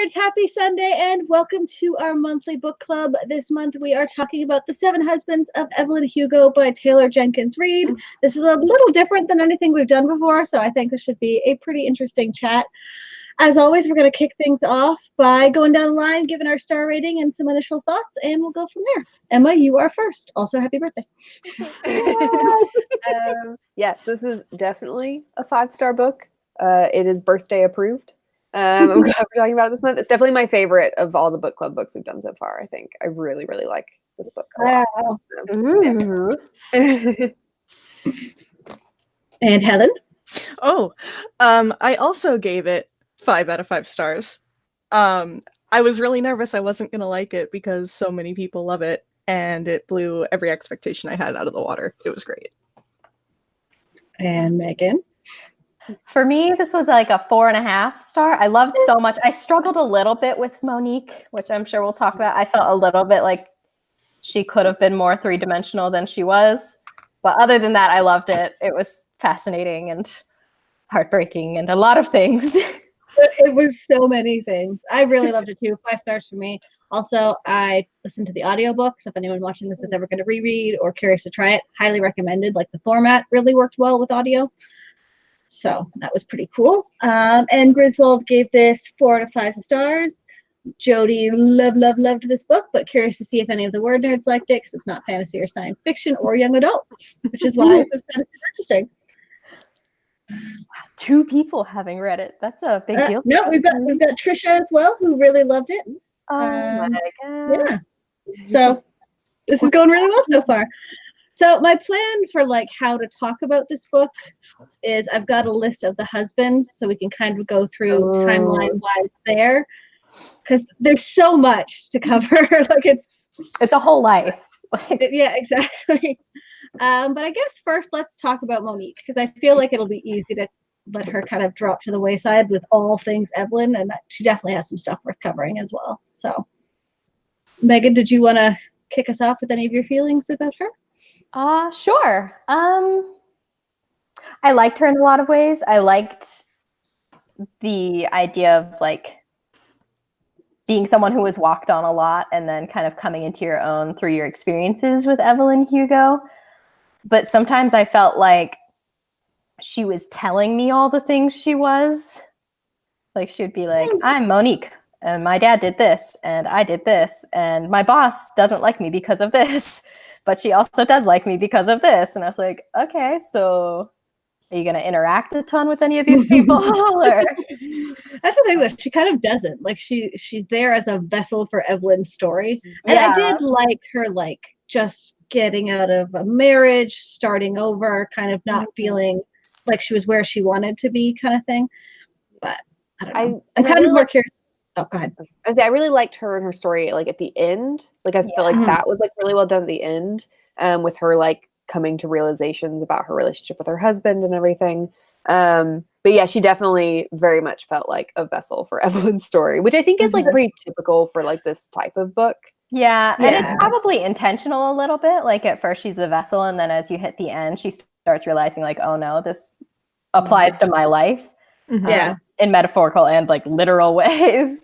WordNerds, happy Sunday and welcome to our monthly book club. This month we are talking about The Seven Husbands of Evelyn Hugo by Taylor Jenkins Reid. This is a little different than anything we've done before, so I think this should be a pretty interesting chat. As always, we're going to kick things off by going down the line, giving our star rating and some initial thoughts, and we'll go from there. Emma, you are first. Also, happy birthday. Yes, this is definitely a 5-star book. It is birthday approved. I'm glad we're talking about it this month. It's definitely my favorite of all the book club books we've done so far, I think. I really, really like this book a lot. Wow. And Helen? I also gave it 5 out of 5 stars. I was really nervous I wasn't going to like it because so many people love it, and it blew every expectation I had out of the water. It was great. And Megan? For me, this was like a 4.5 star. I loved so much. I struggled a little bit with Monique, which I'm sure we'll talk about. I felt a little bit like she could have been more three-dimensional than she was. But other than that, I loved it. It was fascinating and heartbreaking and a lot of things. It was so many things. I really loved it too. 5 stars for me. Also, I listened to the audiobook, so if anyone watching this is ever going to reread or curious to try it, highly recommended. Like, the format really worked well with audio. So that was pretty cool. And Griswold gave this 4 out of 5 stars. Jody loved this book, but curious to see if any of the word nerds liked it, because it's not fantasy or science fiction or young adult, which is why this kind of interesting. Wow, 2 people having read it. That's a big deal. No, we've got Trisha as well, who really loved it. Oh my God. Yeah. So this is going really well so far. So my plan for like how to talk about this book is I've got a list of the husbands, so we can kind of go through timeline wise there, because there's so much to cover. Like it's a whole life. Yeah, exactly. But I guess first let's talk about Monique, because I feel like it'll be easy to let her kind of drop to the wayside with all things Evelyn, and she definitely has some stuff worth covering as well. So Megan, did you want to kick us off with any of your feelings about her? Sure. I liked her in a lot of ways. I liked the idea of like being someone who was walked on a lot and then kind of coming into your own through your experiences with Evelyn Hugo. But sometimes I felt like she was telling me all the things she was. Like she would be like, I'm Monique, and my dad did this, and I did this, and my boss doesn't like me because of this. But she also does like me because of this. And I was like, okay, so are you going to interact a ton with any of these people? Or? That's the thing, that she kind of doesn't. Like, she's there as a vessel for Evelyn's story. And I did like her, like, just getting out of a marriage, starting over, kind of not feeling like she was where she wanted to be kind of thing. But I don't know. I'm kind of more curious. Oh, go ahead. I really liked her and her story, like at the end. Like I feel like that was like really well done at the end, with her like coming to realizations about her relationship with her husband and everything. But yeah, she definitely very much felt like a vessel for Evelyn's story, which I think is like pretty typical for like this type of book. Yeah, and it's probably intentional a little bit. Like at first she's a vessel, and then as you hit the end, she starts realizing like, oh no, this applies to my life. Yeah. In metaphorical and like literal ways.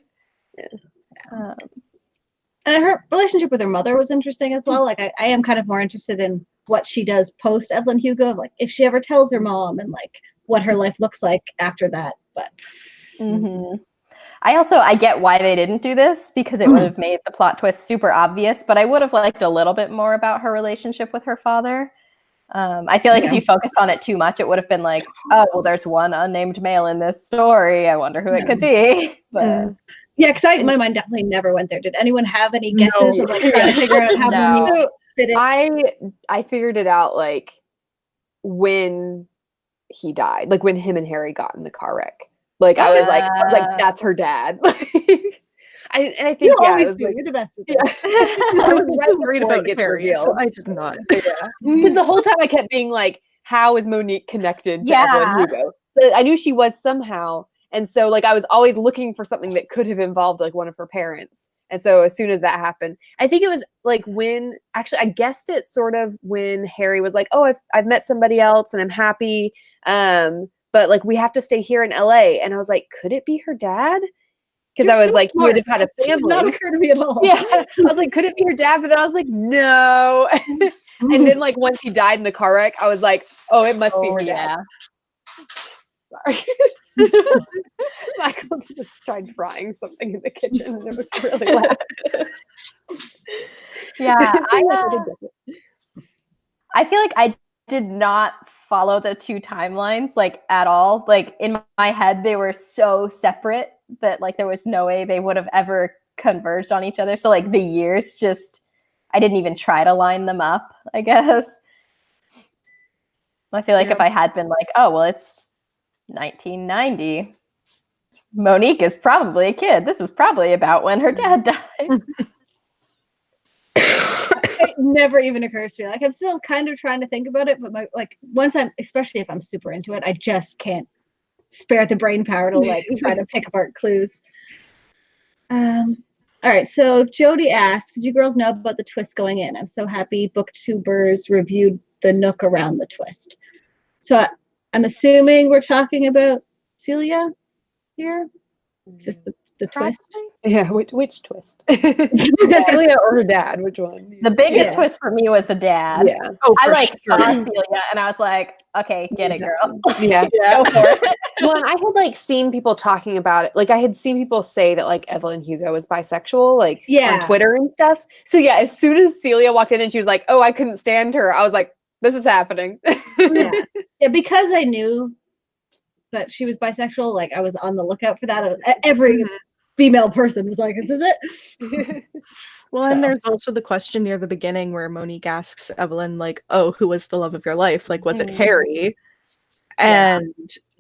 And her relationship with her mother was interesting as well. Like I am kind of more interested in what she does post Evelyn Hugo, like if she ever tells her mom, and like what her life looks like after that. But I get why they didn't do this, because it would have made the plot twist super obvious, but I would have liked a little bit more about her relationship with her father. I feel like if you focus on it too much, it would have been like, oh, well, there's one unnamed male in this story. I wonder who it could be. But yeah, because my mind definitely never went there. Did anyone have any guesses of like trying to figure out how many fit in? I figured it out like when he died, like when him and Harry got in the car wreck. Like I was like that's her dad. I think you always do. You're the best. I was too worried about Harry, so I did not. Because the whole time I kept being like, how is Monique connected to Evelyn Hugo? So I knew she was somehow. And so like I was always looking for something that could have involved like one of her parents. And so as soon as that happened, I think it was like when, actually I guessed it sort of when Harry was like, oh, I've met somebody else and I'm happy. But like we have to stay here in LA. And I was like, could it be her dad? because I was like, you would have had a It did not family. occur to me at all. Yeah, I was like, could it be your dad? But then I was like, no. And then like once he died in the car wreck, I was like, oh, it must be her dad. Sorry. Michael just tried frying something in the kitchen and it was really loud. Yeah, I feel like I did not follow the two timelines like at all. Like in my head, they were so separate that like there was no way they would have ever converged on each other. So like the years just, I didn't even try to line them up, I guess. I feel like if I had been like, oh, well, it's 1990. Monique is probably a kid. This is probably about when her dad died. It never even occurs to me. Like I'm still kind of trying to think about it, but once I'm, especially if I'm super into it, I just can't spare the brain power to like try to pick apart clues. All right, so Jody asks, did you girls know about the twist going in? I'm so happy booktubers reviewed the nook around the twist. So I'm assuming we're talking about Celia here. Is this the twist? Yeah, which twist? Celia or her dad? Which one? The biggest twist for me was the dad. Yeah. Oh, I for like sure. saw Celia and I was like, okay, get it, girl. Yeah. Go for it. Well, and I had like seen people talking about it. Like I had seen people say that like EVELYN Hugo was bisexual, like on Twitter and stuff. So yeah, as soon as Celia walked in and she was like, "Oh, I couldn't stand her," I was like, "This is happening." Yeah, because I knew that she was bisexual. Like I was on the lookout for that. Every female person was like, "Is this it?" Well, and there's also the question near the beginning where Monique asks EVELYN, like, "Oh, who was the love of your life? Like, was it Harry?" And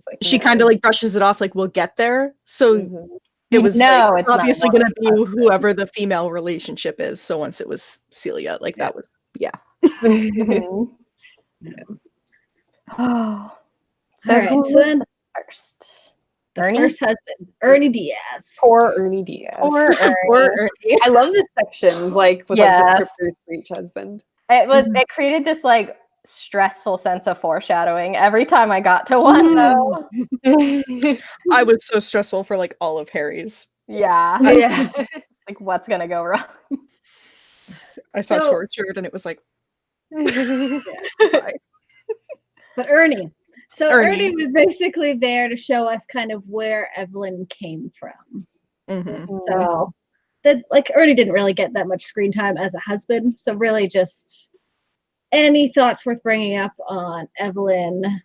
Like, she kind of like brushes it off, like, "We'll get there." So it was like, it's obviously not going to be whoever the female relationship is. So once it was Celia, like that was Oh, So, so then first. the Ernie? first husband, Ernie Diaz. Poor Ernie Diaz. Poor Ernie. I love the sections like with like descriptors for each husband. It created this like stressful sense of foreshadowing every time I got to one though. I was so stressful for like all of Harry's. Yeah. Like what's gonna go wrong? I saw Tortured and it was like But Ernie. So Ernie was basically there to show us kind of where EVELYN came from. So that like Ernie didn't really get that much screen time as a husband. So really just any thoughts worth bringing up on EVELYN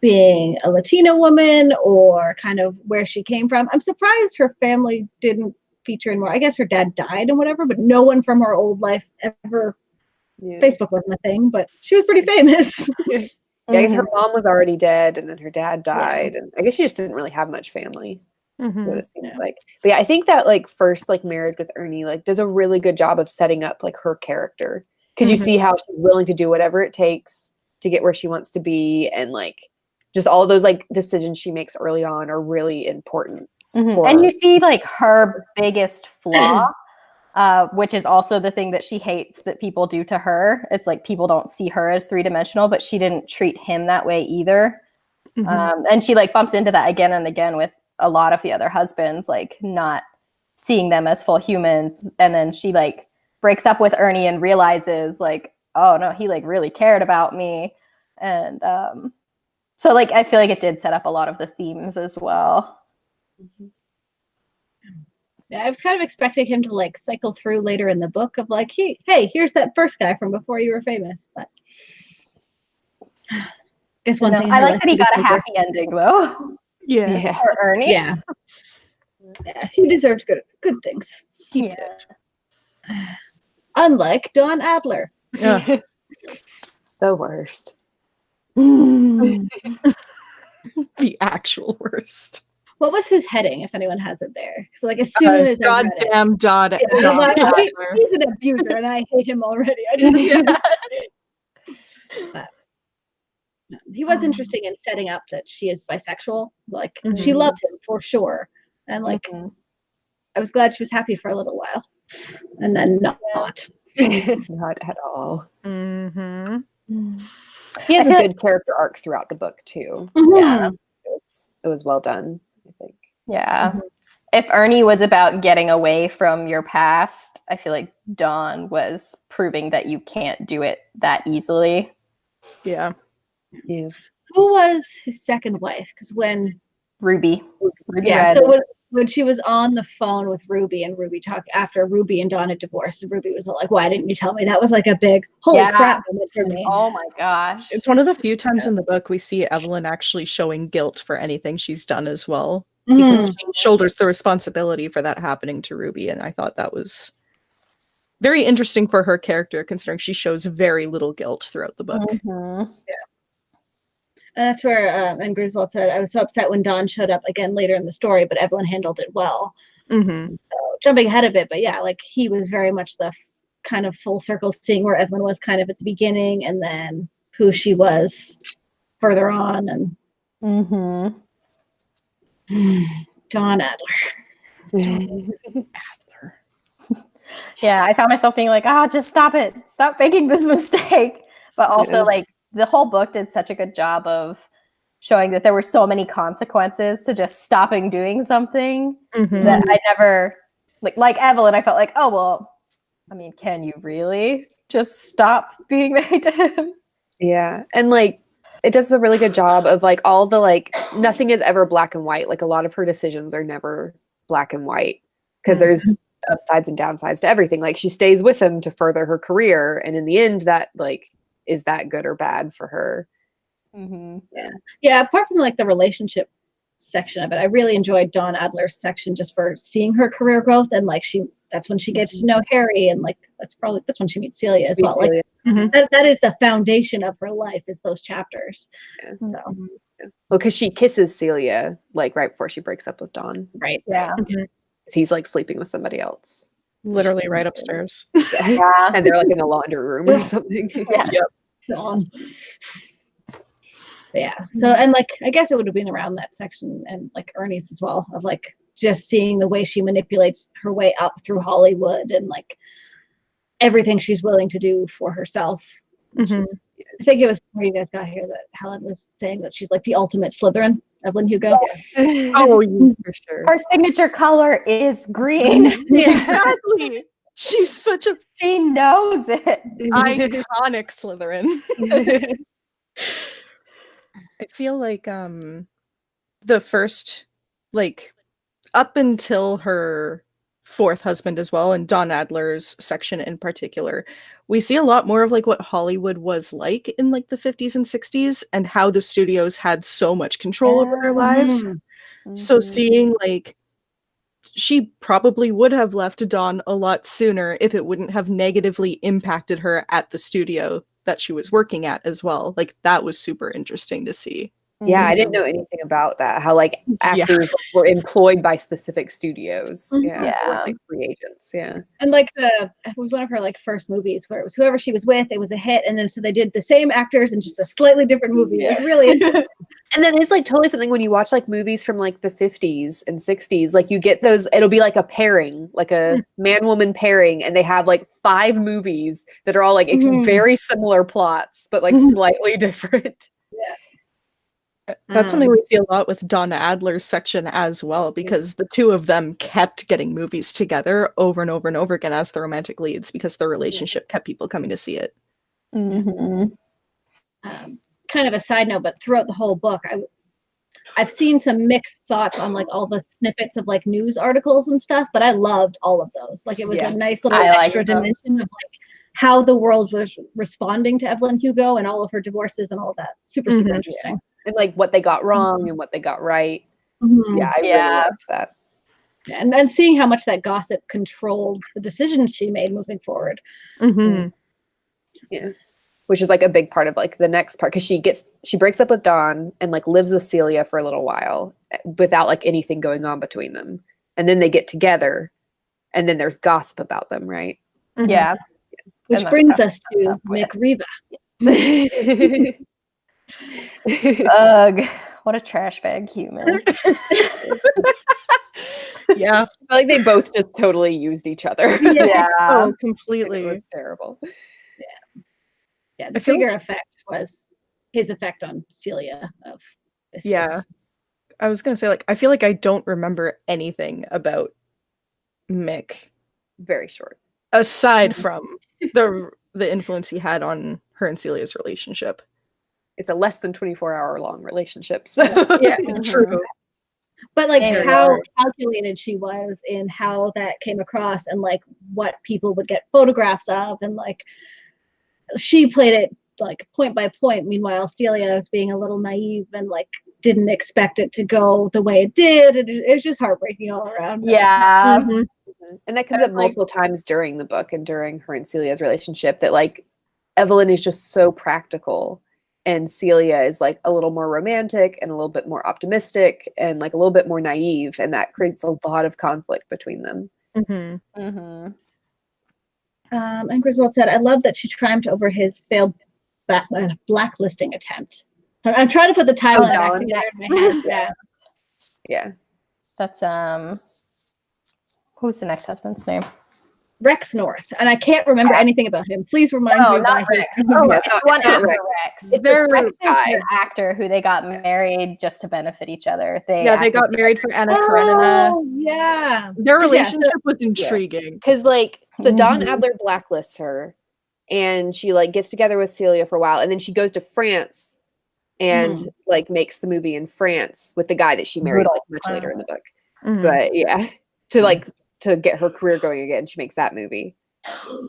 being a Latina woman or kind of where she came from? I'm surprised her family didn't feature in more. I guess her dad died and whatever, but no one from her old life ever. Facebook wasn't a thing, but she was pretty famous. I guess her mom was already dead and then her dad died. And I guess she just didn't really have much family. What it seems like. But yeah, I think that like first like Marriage with Ernie like does a really good job of setting up like her character. Because you see how she's willing to do whatever it takes to get where she wants to be. And like just all those like decisions she makes early on are really important. And you see like her biggest flaw, which is also the thing that she hates that people do to her. It's like people don't see her as three-dimensional, but she didn't treat him that way either. And she like bumps into that again and again with a lot of the other husbands, like not seeing them as full humans. And then she like breaks up with Ernie and realizes like, oh no, he like really cared about me. And so like I feel like it did set up a lot of the themes as well. Yeah, I was kind of expecting him to like cycle through later in the book of like, hey, here's that first guy from before you were famous. But I guess one thing I like that he got a happy ending though. Yeah. For Ernie. Yeah, he deserved good things. He did. Unlike Dawn Adler. The worst. The actual worst. What was his heading, if anyone has it there? So like as soon as goddamn Dodd. he's an abuser and I hate him already. But, no, he was interesting in setting up that she is bisexual. Like she loved him for sure. And like I was glad she was happy for a little while. And then not. Not at all. He has a good character arc throughout the book too. Yeah. It was well done, I think. Yeah. if Ernie was about getting away from your past, I feel like Dawn was proving that you can't do it that easily. Yeah. Yeah. Who was his second wife? Because when Ruby yeah, Red. so when she was on the phone with Ruby and Ruby talked after Ruby and Dawn had divorced, and Ruby was like, "Why didn't you tell me?" That was like a big holy crap moment for me. Oh my gosh. It's one of the few times in the book we see Evelyn actually showing guilt for anything she's done as well. Because she shoulders the responsibility for that happening to Ruby, and I thought that was very interesting for her character, considering she shows very little guilt throughout the book. Yeah. And that's where, and Griswold said, I was so upset when Dawn showed up again later in the story, but Evelyn handled it well. Mm-hmm. So, jumping ahead a bit, but yeah, like he was very much the kind of full circle seeing where Evelyn was kind of at the beginning and then who she was further on. And Dawn Adler. Yeah, I found myself being like, just stop it. Stop making this mistake. But also, like, the whole book did such a good job of showing that there were so many consequences to just stopping doing something that I never, like Evelyn, I felt like, oh, well, I mean, can you really just stop being married to him? Yeah. And like, it does a really good job of like all the like, nothing is ever black and white. Like a lot of her decisions are never black and white because there's upsides and downsides to everything. Like she stays with him to further her career. And in the end, that like, is that good or bad for her? Yeah, apart from like the relationship section of it, I really enjoyed Dawn Adler's section just for seeing her career growth. And like that's when she gets to know Harry, and like that's when she meets Celia as well. Like that is the foundation of her life, is those chapters. Yeah. So well, because she kisses Celia like right before she breaks up with Dawn. Right. Yeah. He's like sleeping with somebody else. Literally right upstairs. Yeah. And they're like in the laundry room or something. Yes. Dawn. Yeah. So, and like, I guess it would have been around that section and like Ernie's as well, of like just seeing the way she manipulates her way up through Hollywood and like everything she's willing to do for herself. I think it was before you guys got here that Helen was saying that she's like the ultimate Slytherin, Evelyn Hugo. Oh, for sure. Her signature color is green. Exactly. She's such a She knows it. iconic Slytherin. I feel like the first, like, up until her fourth husband as well, and Dawn Adler's section in particular, we see a lot more of like what Hollywood was like in like the 50s and 60s and how the studios had so much control over their lives. So seeing like she probably would have left Dawn a lot sooner if it wouldn't have negatively impacted her at the studio that she was working at as well. Like that was super interesting to see. Yeah, I didn't know anything about that. How like actors were employed by specific studios. Yeah, or, like free agents. Yeah, and like it was one of her like first movies where it was whoever she was with, it was a hit, and then so they did the same actors in just a slightly different movie. It was really interesting. And then it's like totally something when you watch like movies from like the 50s and 60s, like you get those, it'll be like a pairing, like a man-woman pairing, and they have like 5 movies that are all like very similar plots, but like slightly different. Yeah. That's something we see a lot with Dawn Adler's section as well, because the two of them kept getting movies together over and over and over again as the romantic leads because their relationship kept people coming to see it. Kind of a side note, but throughout the whole book, I've seen some mixed thoughts on like all the snippets of like news articles and stuff, but I loved all of those. Like it was a nice little extra dimension of like how the world was responding to Evelyn Hugo and all of her divorces and all of that. Super interesting. And like what they got wrong and what they got right. Yeah, I really loved that. And then seeing how much that gossip controlled the decisions she made moving forward. Yeah. Which is like a big part of like the next part, because she breaks up with Dawn and like lives with Celia for a little while without like anything going on between them. And then they get together and then there's gossip about them, right? Yeah. Which brings us to Mick Riva. Ugh, what a trash bag human. Yeah. I feel like they both just totally used each other. Oh, completely. It was terrible. Yeah, the bigger effect was his effect on Celia of this. I was gonna say, like, I feel like I don't remember anything about Mick Very short. aside from the influence he had on her and Celia's relationship. It's a less than 24-hour long relationship. So Yeah, Mhm. true. But like Hey, how Lord. calculated she was in how that came across and like what people would get photographs of, and like she played it like point by point. Meanwhile, Celia was being a little naive and like didn't expect it to go the way it did, and it was just heartbreaking all around. Yeah. Mhm. and that comes up multiple times during the book and during her and Celia's relationship, that like Evelyn is just so practical and Celia is like a little more romantic and a little bit more optimistic and like a little bit more naive, and that creates a lot of conflict between them. Mhm. Mm-hmm. And Griswold said, "I love that she triumphed over his failed blacklisting attempt." I'm trying to put the timeline back Dawn. together in my head. Yeah. Yeah. That's who's the next husband's name? Rex North, and I can't remember anything about him. Please remind me No, of not why he- Rex. Oh, Yeah, it's it's not- the one it's not after Rex. Rex. It's the Rex is guy. the actor who they got married just to benefit each other. They got married for Anna Karenina. Oh, yeah. Their Yeah, so- relationship was intriguing. Because like, so Dawn Mhm. Adler blacklists her and she like gets together with Celia for a while, and then she goes to France and like makes the movie in France with the guy that she marries like much later in the book. Mhm. But yeah, to get her career going again, she makes that movie.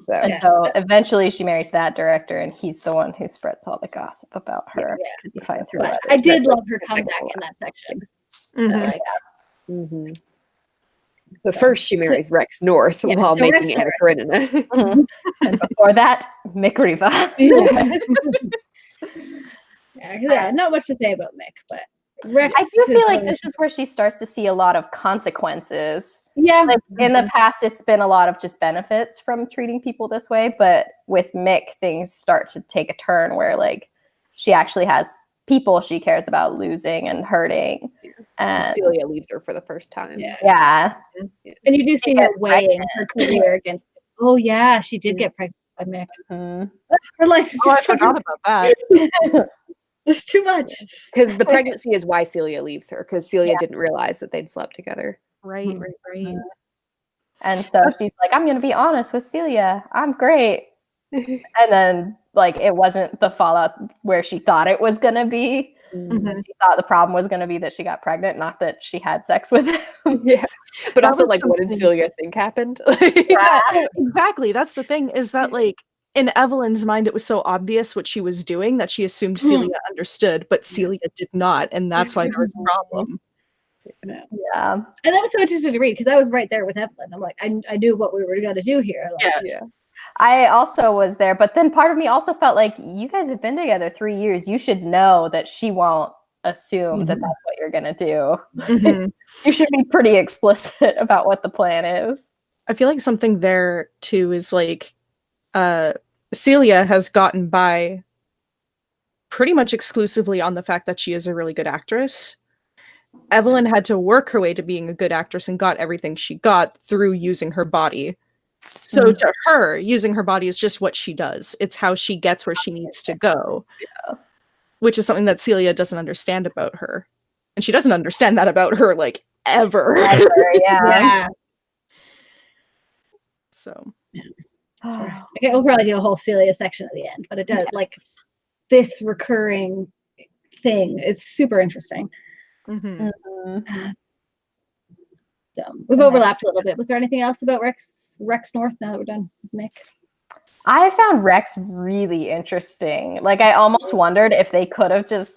So And so eventually she marries that director, and he's the one who spreads all the gossip about her Yeah. because he finds her But letters. I did That's love her like comeback Bisexual. in that section. Mhm. Like, mhm. But first she marries Rex North Yeah, while so Rex making Anna Karenina. Mhm. And before that, Mick Riva. yeah, not much to say about Mick, but Rex. I do feel is like really- this is where she starts to see a lot of consequences. Yeah. Like in the past, it's been a lot of just benefits from treating people this way, but with Mick, things start to take a turn where like she actually has people she cares about losing and hurting. And Celia leaves her for the first time. yeah, And you do see her gets weighing her career against. Oh yeah, she did get pregnant by Mick. Mhm. Her life is Oh, I just forgot about that. There's too much. Because the pregnancy is why Celia leaves her, because Celia didn't realize that they'd slept together. Right. And so she's like, I'm going to be honest with Celia. I'm great. And then, like, it wasn't the fallout where she thought it was going to be. Mhm. She thought the problem was going to be that she got pregnant, not that she had sex with him. Yeah. But That also, was like, what did something- Celia think happened? Yeah, exactly. That's the thing, is that like in Evelyn's mind, it was so obvious what she was doing that she assumed Celia understood, but Celia did not, and that's why there was a problem. Yeah. And that was so interesting to read because I was right there with Evelyn. I'm like, I knew what we were going to do here. Like, Yeah. I also was there, but then part of me also felt like you guys have been together 3 years. You should know that she won't assume that that's what you're going to do. Mhm. You should be pretty explicit about what the plan is. I feel like something there too is like Celia has gotten by pretty much exclusively on the fact that she is a really good actress. Evelyn had to work her way to being a good actress and got everything she got through using her body. So to her, using her body is just what she does. It's how she gets where she needs to go. Which is something that Celia doesn't understand about her. And she doesn't understand that about her, like, ever. Yeah. yeah. So, Okay, we'll probably do a whole Celia section at the end, but it does like this recurring thing is super interesting. mhm. So we've overlapped a little bit. Was there anything else about Rex North now that we're done with Mick? I found Rex really interesting. Like, I almost wondered if they could have just,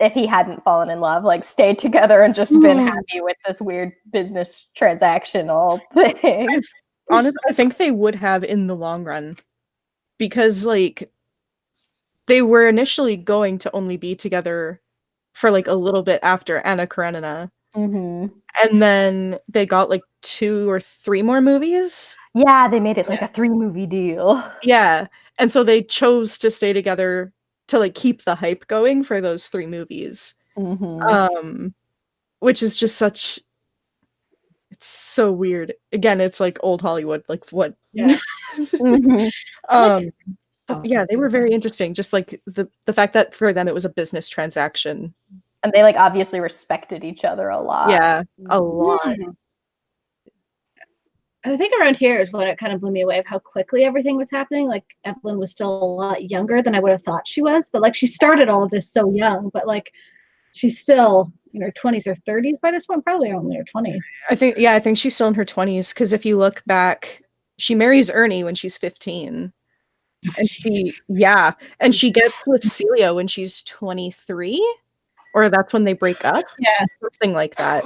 if he hadn't fallen in love, like stayed together and just been happy with this weird business transactional thing. Honestly, I think they would have in the long run. Because, like, they were initially going to only be together for, like, a little bit after Anna Karenina. Mm-hmm. And then they got, like, 2 or 3 more movies. Yeah, they made it like a 3-movie deal. Yeah. And so they chose to stay together to, like, keep the hype going for those 3 movies. Mm-hmm. Which is just such... It's so weird. Again, it's like old Hollywood. Like, what? Yeah. But yeah, they were very interesting. Just like the fact that for them it was a business transaction And they like obviously respected each other a lot. Yeah, a lot. Mhm. I think around here is when it kind of blew me away of how quickly everything was happening. Like Evelyn was still a lot younger than I would have thought she was, but like she started all of this so young, but like she's still in her 20s or 30s by this one, probably only her 20s. I think she's still in her 20s because if you look back, she marries Ernie when she's 15. And she gets with Celia when she's 23, or that's when they break up. Yeah. Something like that.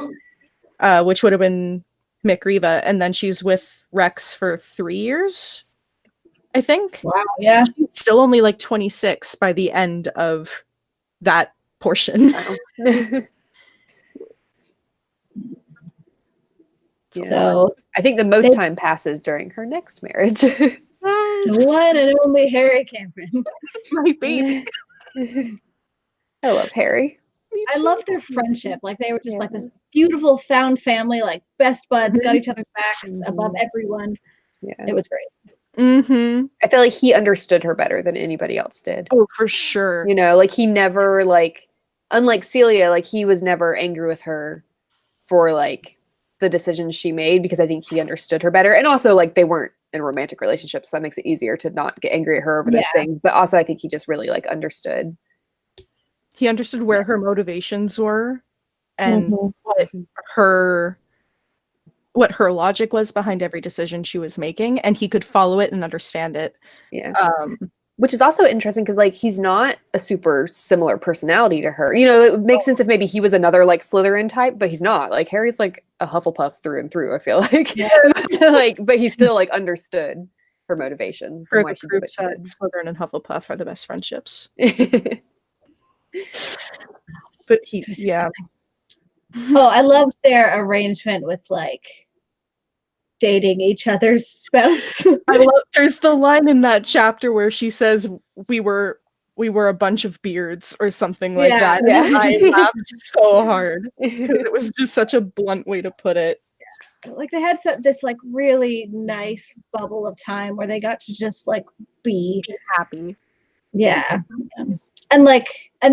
Which would have been Mick Riva, and then she's with Rex for 3 years, I think. Wow, yeah. So she's still only like 26 by the end of that portion. So I think the most time passes during her next marriage. the one and only Harry Cameron. My baby. I love Harry. I love their friendship. Like they were just like this beautiful found family, like best buds, got each other's backs above everyone. Yeah, it was great. Mm-hmm. I feel like he understood her better than anybody else did. Oh, for sure. You know, like he never like, unlike Celia, like he was never angry with her for like the decisions she made because I think he understood her better. And also like they weren't in a romantic relationship, so that makes it easier to not get angry at her over those things. But also I think he just really like understood. He understood where her motivations were and what her logic was behind every decision she was making, and he could follow it and understand it. Yeah. Which is also interesting because like he's not a super similar personality to her. You know, it would make sense if maybe he was another like Slytherin type, but he's not. Like Harry's like a Hufflepuff through and through, I feel like. Yeah. Like, but he still like understood her motivations. For and why the she group did what she that did. Slytherin and Hufflepuff are the best friendships. But Oh, I loved their arrangement with like dating each other's spouse. There's the line in that chapter where she says we were a bunch of beards or something like that. Yeah. And I laughed so hard because it was just such a blunt way to put it. Like they had this like really nice bubble of time where they got to just like be happy. Yeah. And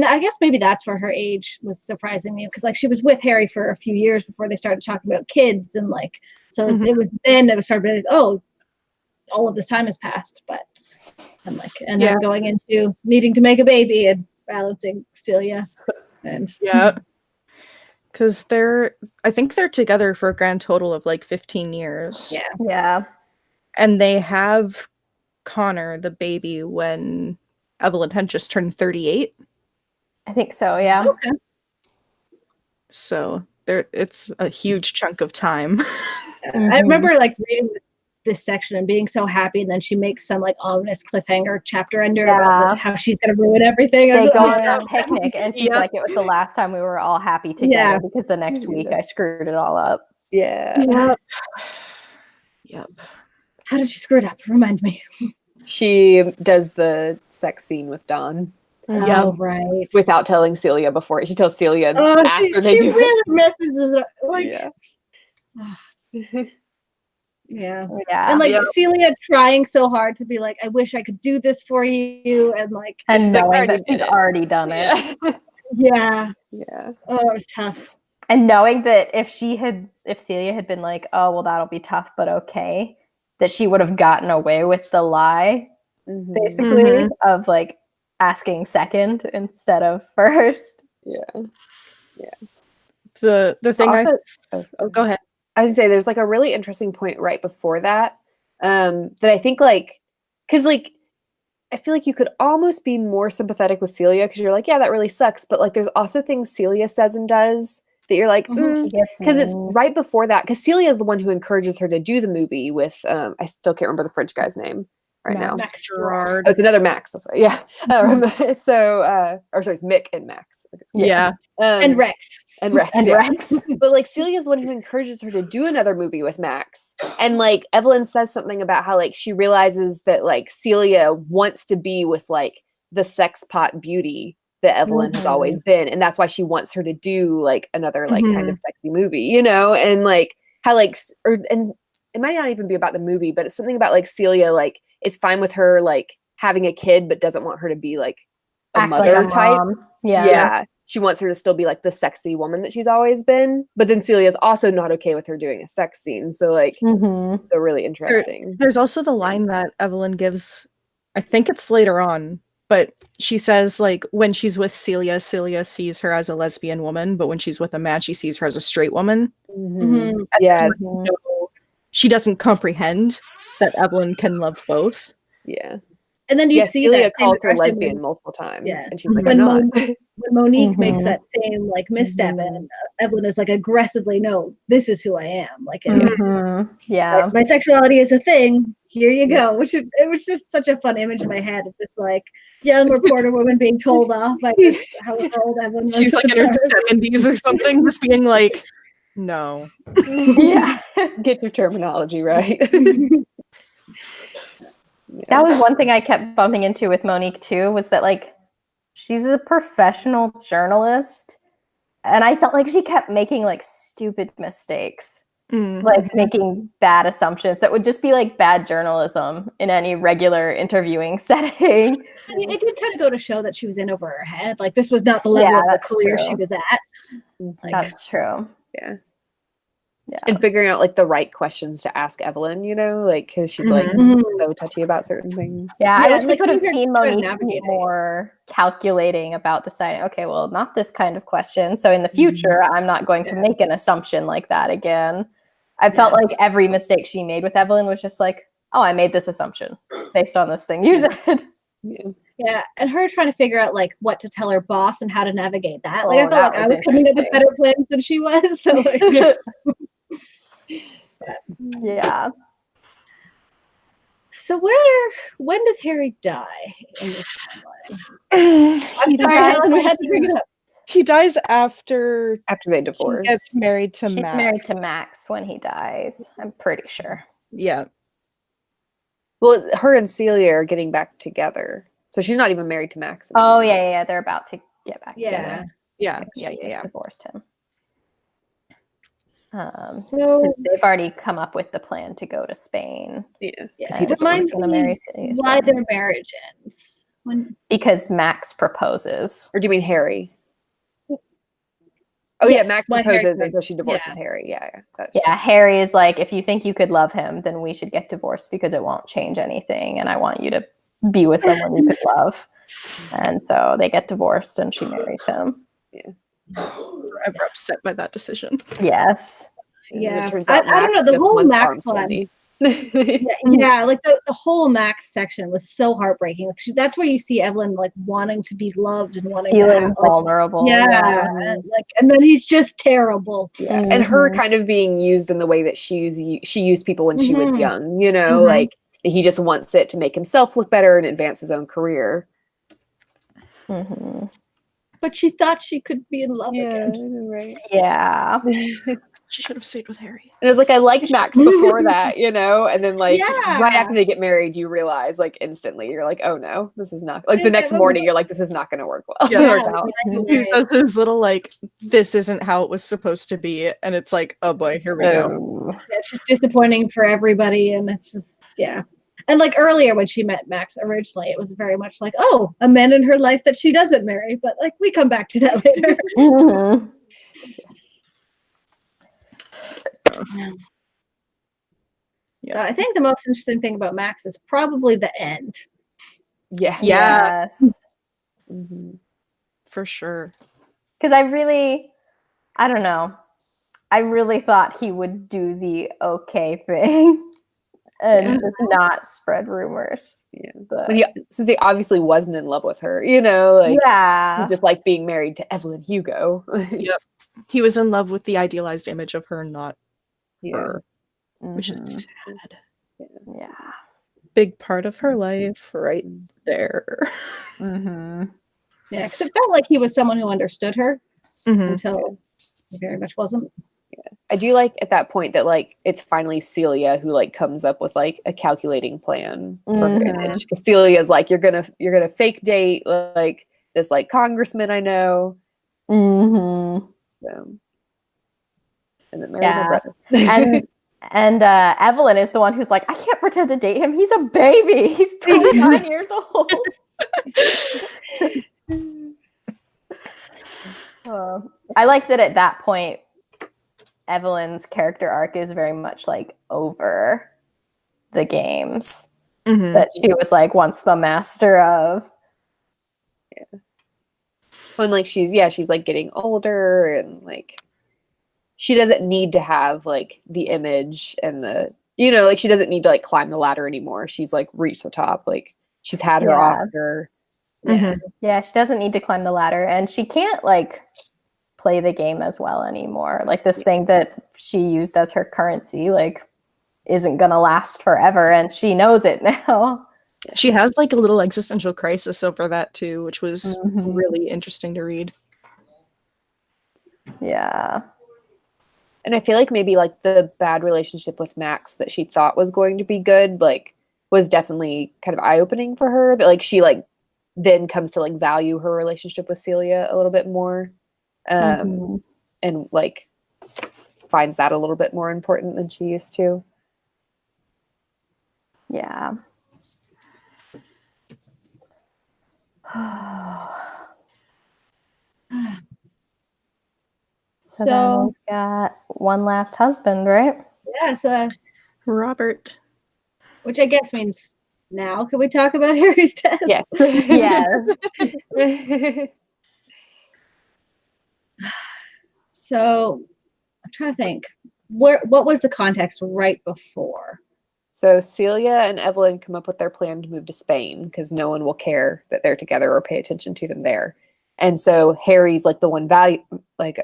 I guess maybe that's where her age was surprising me because like she was with Harry for a few years before they started talking about kids and like so it was then it was started like, oh, all of this time has passed, but and then going into needing to make a baby and balancing Celia and because I think they're together for a grand total of like 15 years. Yeah. And they have Connor, the baby, when Evelyn had just turned 38. I think so, yeah. Okay. So it's a huge chunk of time. I remember like reading this section and being so happy, and then she makes some like ominous cliffhanger chapter ender about how she's gonna ruin everything. They go on a picnic and she's like, it was the last time we were all happy together because the next week I screwed it all up. Yeah. Yep. How did she screw it up? Remind me. She does the sex scene with Dawn. Oh, right. Without telling Celia before. She tells Celia after they do she really messes it up. Like, yeah. And like Celia trying so hard to be like, I wish I could do this for you, and like, and knowing that she's already done it. Yeah. Oh, it was tough. And knowing that if Celia had been like, oh well, that'll be tough, but okay, that she would have gotten away with the lie, basically, of like asking second instead of first. Yeah. The thing also, go ahead. I was gonna say there's like a really interesting point right before that that I think like because like I feel like you could almost be more sympathetic with Celia because you're like, yeah, that really sucks, but like there's also things Celia says and does that you're like, because it's right before that, because Celia is the one who encourages her to do the movie with I still can't remember the French guy's name now. Max Gerard. Oh, it's another Max. That's right. Yeah. Or sorry, it's Mick and Max. And Rex. And Rex. But like Celia's the one who encourages her to do another movie with Max. And like Evelyn says something about how like she realizes that like Celia wants to be with like the sex pot beauty that Evelyn has always been. And that's why she wants her to do like another like kind of sexy movie, you know? And like how like and it might not even be about the movie, but it's something about like Celia like is fine with her like having a kid but doesn't want her to be like a mother type. Yeah. she wants her to still be like the sexy woman that she's always been. But then Celia's also not okay with her doing a sex scene. So like, so really interesting. There's also the line that Evelyn gives, I think it's later on, but she says like when she's with Celia sees her as a lesbian woman, but when she's with a man, she sees her as a straight woman. Yeah. She doesn't comprehend that Evelyn can love both. Yeah. And then you see Celia that called her impression lesbian multiple times, yeah. and she's like, when, I'm not. when Monique makes that same like misstep, and Evelyn is like aggressively, no, this is who I am. Like, Yeah, like, my sexuality is a thing. Here you go. Which it was just such a fun image in my head of this like young reporter woman being told off by this however old Evelyn was. She's like in her 70s or something, just being like, no. Yeah. Get your terminology right. That was one thing I kept bumping into with Monique too, was that like she's a professional journalist, and I felt like she kept making like stupid mistakes, like making bad assumptions that would just be like bad journalism in any regular interviewing setting. I mean, it did kind of go to show that she was in over her head. Like this was not the level of the career she was at. Like, that's true. Yeah. And figuring out like the right questions to ask Evelyn, you know, like because she's like so touchy about certain things. Yeah, I wish we like, could have seen Monique navigate more calculating about deciding, okay, well, not this kind of question. So in the future, I'm not going to make an assumption like that again. I felt like every mistake she made with Evelyn was just like, oh, I made this assumption based on this thing you said. Yeah, and her trying to figure out like what to tell her boss and how to navigate that. Like I felt like I was coming up with better plans than she was. So like, yeah. So when does Harry die in this timeline? I'm sorry, Helen, we had to bring it up. He dies after they divorce. She gets married to She's Max. married to Max when he dies. I'm pretty sure. Yeah. Well, her and Celia are getting back together. So she's not even married to Max anymore. Oh, yeah. They're about to get back together. Yeah. She's divorced him. So they've already come up with the plan to go to Spain. Yeah. He reminds me why their marriage ends. Because Max proposes. Or do you mean Harry? Oh yeah, Max proposes Harry, until she divorces Harry. Yeah. Harry is like, if you think you could love him, then we should get divorced because it won't change anything, and I want you to be with someone you could love. And so they get divorced, and she marries him. Yeah. Forever upset by that decision. Yes. Yeah. I don't know, the whole Max one. Yeah, like the whole Max section was so heartbreaking. Like that's where you see Evelyn like wanting to be loved and wanting feeling to have, vulnerable. And then he's just terrible. Yeah. And her kind of being used in the way that she used people when she was young, you know, like he just wants it to make himself look better and advance his own career. But she thought she could be in love again. Right. Yeah. She should have stayed with Harry. And it was like, I liked Max before that, you know? And then like right after they get married, you realize like instantly, you're like, oh no, this is not like the next morning, you're like, this is not gonna work well. He does his little like, this isn't how it was supposed to be. And it's like, oh boy, here we go. Yeah, it's just disappointing for everybody, and it's just And like earlier when she met Max originally, it was very much like, oh, a man in her life that she doesn't marry. But like we come back to that later. So I think the most interesting thing about Max is probably the end. Yes. For sure. Because I don't know. I really thought he would do the okay thing and just not spread rumors. Yeah. But since he obviously wasn't in love with her, you know, like he just like being married to EVELYN HUGO. He was in love with the idealized image of her, not her, which is sad. Yeah. Big part of her life right there. Yeah, because it felt like he was someone who understood her until he very much wasn't. I do like at that point that like it's finally Celia who like comes up with like a calculating plan for her image. Because Celia's like, you're gonna fake date like this like congressman I know. So, and then marry my brother. And Evelyn is the one who's like, I can't pretend to date him. He's a baby. He's 29 years old. I like that at that point, Evelyn's character arc is very much like over the games that she was like once the master of. When like she's like getting older and like she doesn't need to have like the image and the like she doesn't need to like climb the ladder anymore. She's like reached the top. Like she's had her Oscar. Yeah, she doesn't need to climb the ladder, and she can't like play the game as well anymore. Like this thing that she used as her currency like isn't gonna last forever, and she knows it now. She has like a little existential crisis over that too, which was really interesting to read. Yeah. And I feel like maybe like the bad relationship with Max that she thought was going to be good, like was definitely kind of eye-opening for her. That like she like then comes to like value her relationship with Celia a little bit more. And like finds that a little bit more important than she used to. Yeah. So then we've got one last husband, right? Yeah, so Robert. which I guess means now. Can we talk about Harry's death? Yes. Yes. So I'm trying to think. What was the context right before? So Celia and Evelyn come up with their plan to move to Spain because no one will care that they're together or pay attention to them there. And so Harry's like the one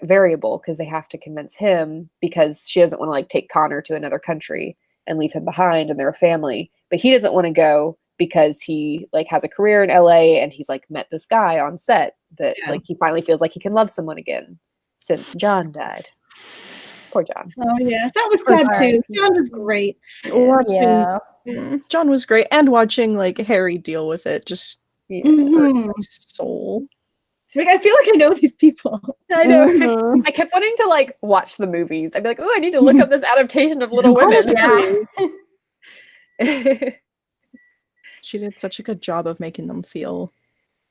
variable because they have to convince him because she doesn't want to like take Connor to another country and leave him behind and they're a family. But he doesn't want to go because he like has a career in LA and he's like met this guy on set that like he finally feels like he can love someone again since John died. Poor John. Oh yeah, that was sad too. John was great. John was great, and watching like Harry deal with it just hurt my soul. Like I feel like I know these people. I know. I kept wanting to like watch the movies. I'd be like, oh, I need to look up this adaptation of Little Women. She did such a good job of making them feel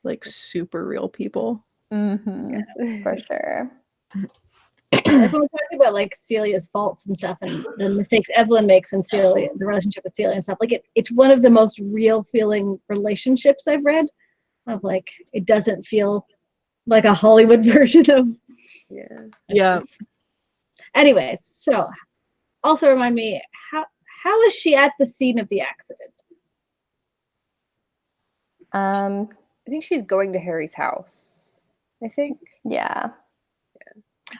like super real people. For sure. Like when we're talking about like Celia's faults and stuff and the mistakes Evelyn makes in Celia, the relationship with Celia and stuff, like it's one of the most real feeling relationships I've read. Of like it doesn't feel like a Hollywood version of Anyways, so also remind me how is she at the scene of the accident? I think she's going to Harry's house. I think. Yeah.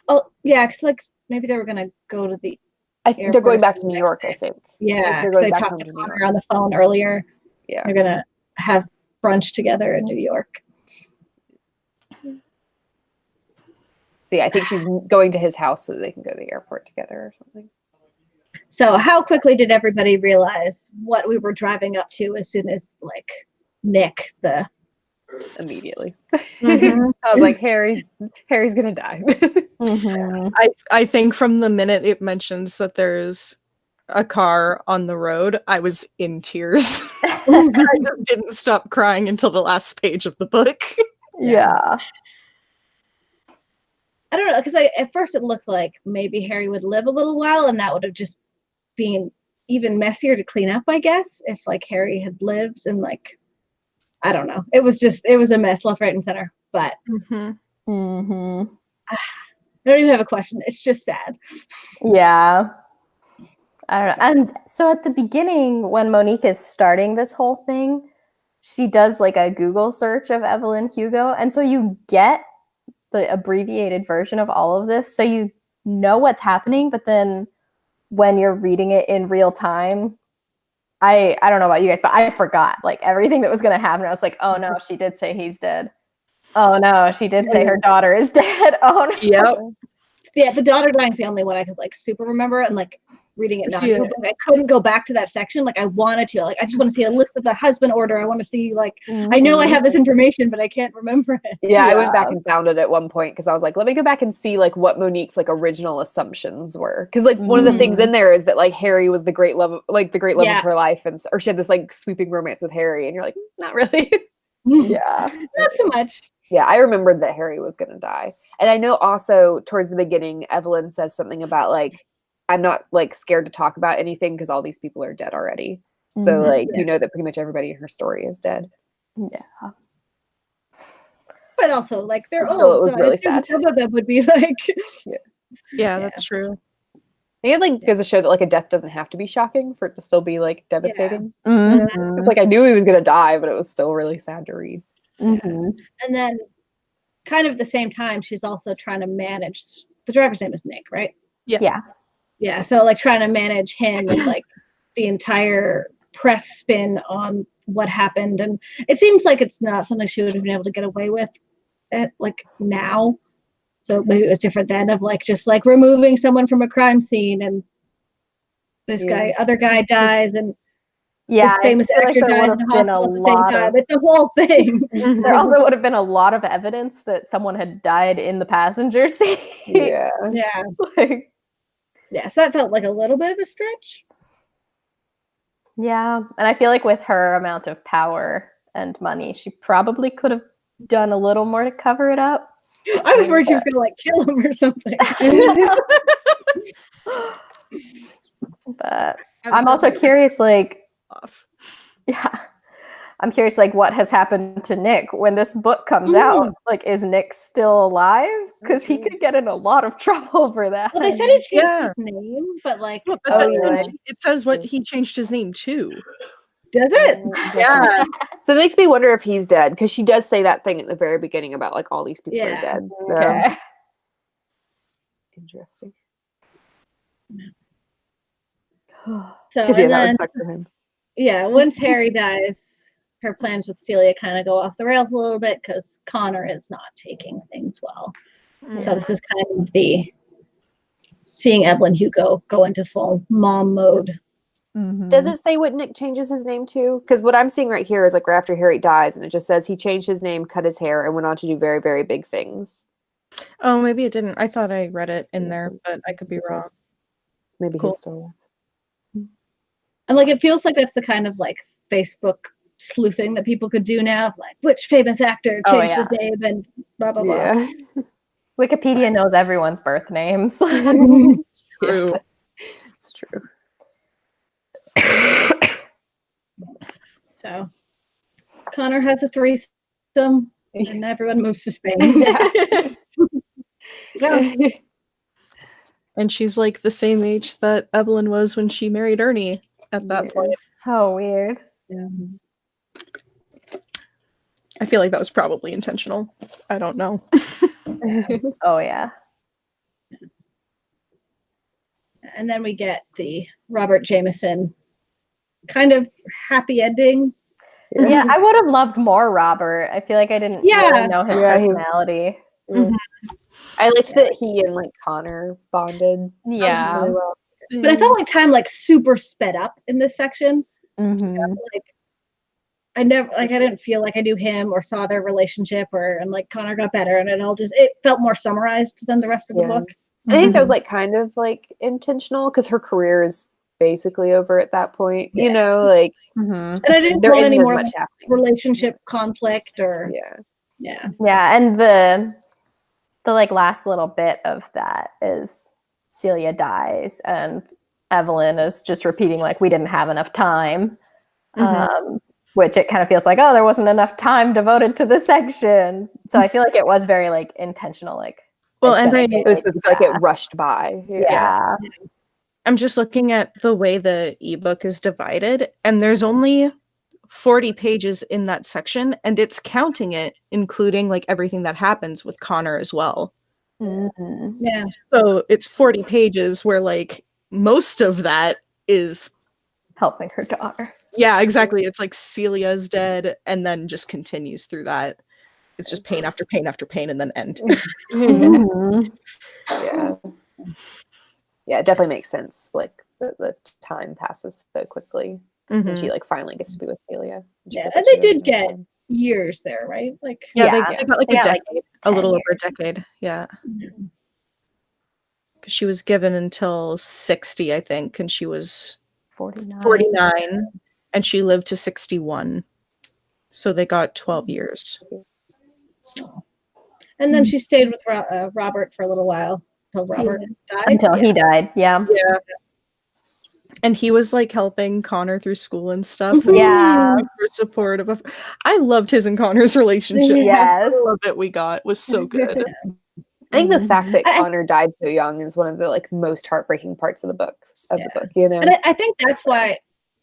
Oh yeah, because like maybe they were gonna go to the. I think they're going back to New York. I think. Yeah, they're going I back talked to to New York Connor on the phone earlier. Yeah, they're gonna have brunch together in New York. So yeah, I think she's going to his house so that they can go to the airport together or something. So how quickly did everybody realize what we were driving up to as soon as like Nick the immediately. I was like, Harry's gonna die. I think from the minute it mentions that there's a car on the road, I was in tears. I just didn't stop crying until the last page of the book. Yeah. I don't know, because at first it looked like maybe Harry would live a little while and that would have just been even messier to clean up, I guess, if like Harry had lived and like I don't know. It was a mess left, right, and center. But I don't even have a question. It's just sad. Yeah. I don't know. And so at the beginning, when Monique is starting this whole thing, she does like a Google search of Evelyn Hugo. And so you get the abbreviated version of all of this. So you know what's happening. But then when you're reading it in real time, I don't know about you guys, but I forgot like everything that was going to happen. I was like, oh no, she did say he's dead. Oh no, she did say her daughter is dead. Oh no. Yep. Yeah, the daughter dying is the only one I could like super remember, and like reading it now, I couldn't go back to that section. Like I wanted to. Like I just want to see a list of the husband order. I want to see like I know I have this information, but I can't remember it. Yeah, I went back and found it at one point because I was like, let me go back and see like what Monique's like original assumptions were. Because like one of the things in there is that like Harry was the great love of her life, or she had this like sweeping romance with Harry, and you're like, not really. Not so much. Yeah, I remembered that Harry was gonna die. And I know also towards the beginning, Evelyn says something about like, I'm not like scared to talk about anything because all these people are dead already. So like we know that pretty much everybody in her story is dead. Yeah. But also, like, they're Still, old, it was so I really assume sad. some of them would be like, Yeah, that's true. I think it like goes to show that like a death doesn't have to be shocking for it to still be like devastating. Mhm. Because like I knew he was gonna die, but it was still really sad to read. Mhm. and then kind of at the same time, she's also trying to manage, the driver's name is Nick, right? Yeah. Yeah, so like trying to manage him and like the entire press spin on what happened. And it seems like it's not something she would have been able to get away with like now. So maybe it was different then of like just like removing someone from a crime scene and this other guy dies and Yeah, this famous I feel actor like there dies would in a have been hospital a at the same lot time. of It's a whole thing. there also would have been a lot of evidence that someone had died in the passenger seat. Yeah. Yeah. Like, Yeah, so that felt like a little bit of a stretch. yeah, and I feel like with her amount of power and money, she probably could have done a little more to cover it up. I was worried she was gonna like kill him or something. But I'm also curious, like, yeah, I'm curious, like, what has happened to Nick when this book comes out? Like, is Nick still alive? Because he could get in a lot of trouble for that. Well, they said he changed Yeah. his name, but like, But Oh, then you're right. it says what he changed his name to. does it? Yeah. So it makes me wonder if he's dead because she does say that thing at the very beginning about like all these people are Yeah. dead. So Okay. interesting. So Because yeah, and that then would suck for him. yeah, once Harry dies, her plans with Celia kind of go off the rails a little bit because Connor is not taking things well. So this is kind of the seeing EVELYN Hugo go into full mom mode. Does it say what Nick changes his name to? Because what I'm seeing right here is like right after Harry dies, and it just says he changed his name, cut his hair, and went on to do very, very big things. Oh, maybe it didn't. I thought I read it in there, but I could be wrong. Maybe Cool. he's still. And like it feels like that's the kind of like Facebook sleuthing that people could do now, of like which famous actor changed his name and blah blah blah. Yeah. Wikipedia knows everyone's birth names. True. Yeah. It's true. So Connor has a threesome and everyone moves to Spain. Yeah. And she's like the same age that Evelyn was when she married Ernie at that point. So weird. Yeah. I feel like that was probably intentional. I don't know. Oh yeah. And then we get the Robert Jameson kind of happy ending. Yeah, I would have loved more Robert. I feel like I didn't really know his personality. I liked that he and like Connor bonded. Yeah. Really well. But I felt like time like super sped up in this section. Like I didn't feel like I knew him or saw their relationship and like Connor got better and it felt more summarized than the rest of the book. I think that was like kind of like intentional because her career is basically over at that point, you know, like and I didn't there want isn't any as more much like, happening. relationship conflict or Yeah, and the like last little bit of that is Celia dies and Evelyn is just repeating like we didn't have enough time. Which it kind of feels like, oh, there wasn't enough time devoted to this section. So I feel like it was very like intentional, like well, and it was like it rushed by. Yeah. I'm just looking at the way the ebook is divided, and there's only 40 pages in that section, and it's counting it, including like everything that happens with Connor as well. Yeah. So it's 40 pages where like most of that is helping her daughter. Yeah, exactly. It's like Celia's dead and then just continues through that. It's just pain after pain after pain and then end. Yeah. Yeah, it definitely makes sense. Like the time passes so quickly. And she like finally gets to be with Celia. Yeah, and they did get years there, right? Like they got like a decade, like a little over a decade. Yeah. Because she was given until 60, I think, and she was 49 and she lived to 61. So they got 12 years. And then she stayed with Robert for a little while until Robert died. Until he died. Yeah. Yeah. And he was like helping Connor through school and stuff. Yeah. Super supportive of. I loved his and Connor's relationship. Yes. All of it we got was so good. I think the fact that I- Connor died so young is one of the like most heartbreaking parts of the book. You know, And I think that's why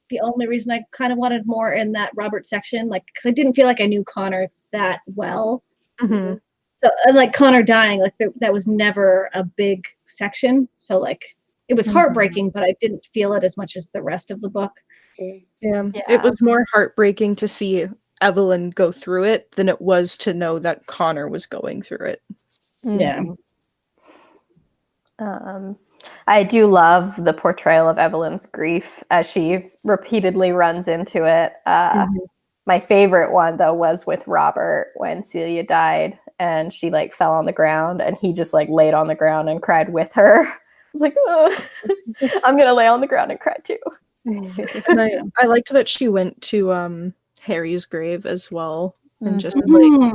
the only reason I kind of wanted more in that Robert section, like, because I didn't feel like I knew Connor that well. Mhm. So, like Connor dying, like that was never a big section. So, like, it was heartbreaking, but I didn't feel it as much as the rest of the book. Yeah. It was more heartbreaking to see Evelyn go through it than it was to know that Connor was going through it. Yeah. I do love the portrayal of Evelyn's grief as she repeatedly runs into it. My favorite one, though, was with Robert when Celia died and she like fell on the ground and he just like laid on the ground and cried with her. I was like, oh, I'm going to lay on the ground and cry too. And I liked that she went to Harry's grave as well. And just like,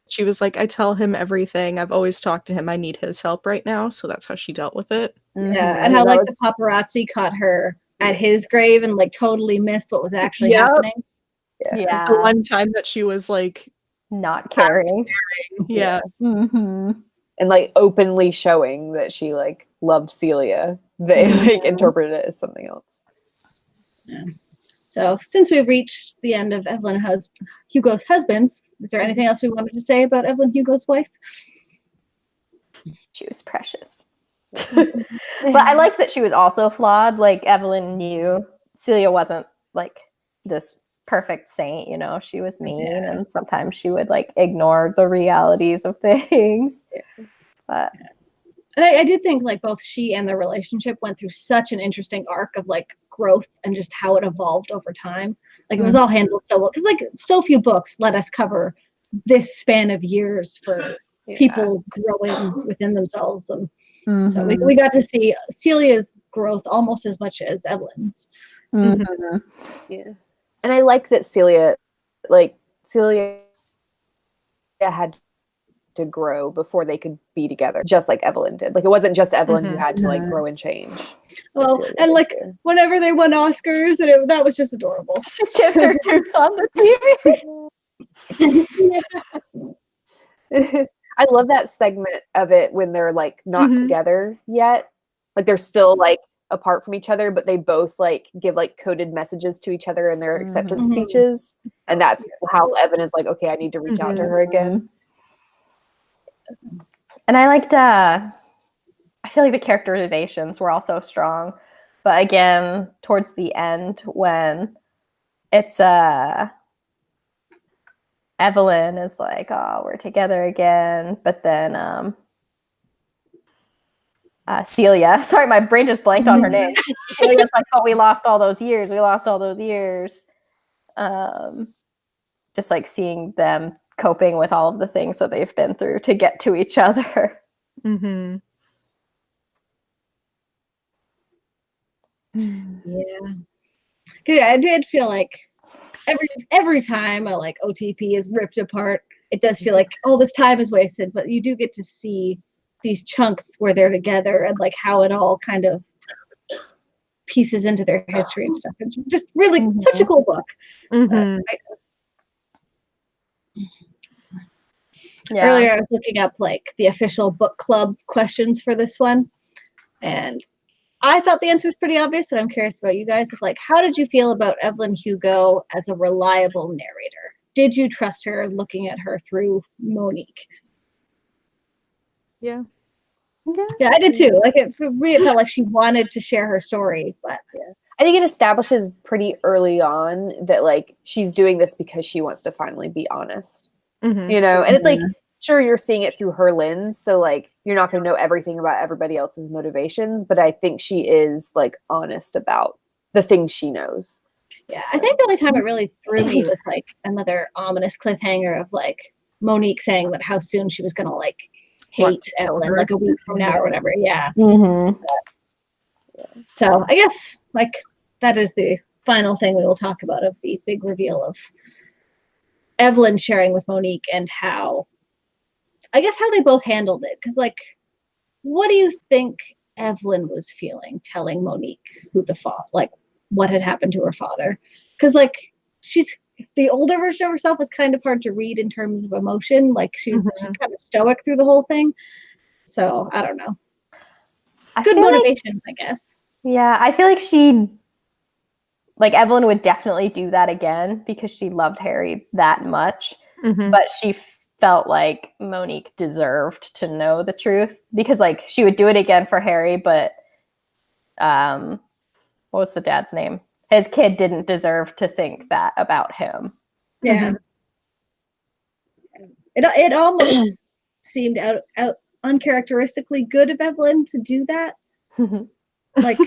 she was like, I tell him everything. I've always talked to him. I need his help right now. So that's how she dealt with it. Yeah. And how like the paparazzi caught her at his grave and like totally missed what was actually happening. Yeah. The one time that she was like not caring. Yeah. And like openly showing that she like loved Celia. They like interpreted it as something else. Yeah. So since we've reached the end of Evelyn Hugo's husbands, is there anything else we wanted to say about Evelyn Hugo's wife? She was precious. But I like that she was also flawed. Like Evelyn knew Celia wasn't like this perfect saint, you know, she was mean and sometimes she would like ignore the realities of things. But and I did think like both she and their relationship went through such an interesting arc of like growth and just how it evolved over time. Like it was all handled so well because like so few books let us cover this span of years for people growing within themselves, and so we got to see Celia's growth almost as much as Evelyn's. Yeah. And I like that Celia had to grow before they could be together, just like Evelyn did. Like it wasn't just Evelyn who had to like grow and change. Well, and like whenever they won Oscars, and that was just adorable. She chipped her tooth on the TV. I love that segment of it when they're like not together yet. Like they're still like apart from each other, but they both like give like coded messages to each other in their acceptance speeches. And that's how Evan is like, okay, I need to reach out to her again. And I liked I feel like the characterizations were also strong. But again, towards the end when it's Evelyn is like, oh, we're together again. But then Celia, sorry, my brain just blanked on her name. Celia's like, oh, we lost all those years. Just like seeing them coping with all of the things that they've been through to get to each other. Yeah, I did feel like every time a like OTP is ripped apart, it does feel like all this time is wasted, but you do get to see these chunks where they're together and like how it all kind of pieces into their history and stuff. It's just really such a cool book. Earlier I was looking up like the official book club questions for this one, and I thought the answer was pretty obvious, but I'm curious about you guys. It's like, how did you feel about Evelyn Hugo as a reliable narrator? Did you trust her looking at her through Monique? Yeah, I did too. Like for me, it felt like she wanted to share her story, but I think it establishes pretty early on that like she's doing this because she wants to finally be honest. You know, and it's like, sure, you're seeing it through her lens, so like you're not going to know everything about everybody else's motivations, but I think she is like honest about the things she knows. Yeah, I think the only time it really threw me was like another ominous cliffhanger of like Monique saying that how soon she was going to like hate Evelyn, like a week from now or whatever. Yeah. So I guess like that is the final thing we will talk about of the big reveal of Evelyn sharing with Monique and how I guess how they both handled it. Because, like, what do you think Evelyn was feeling telling Monique who like, what had happened to her father? Because, like, she's the older version of herself was kind of hard to read in terms of emotion. Like, she's kind of stoic through the whole thing. So, I don't know. Good motivation, I guess. Yeah, I feel like Evelyn would definitely do that again because she loved Harry that much. But she felt like Monique deserved to know the truth because, like, she would do it again for Harry, but what was the dad's name? His kid didn't deserve to think that about him. Yeah. It almost seemed out uncharacteristically good of Evelyn to do that. Like,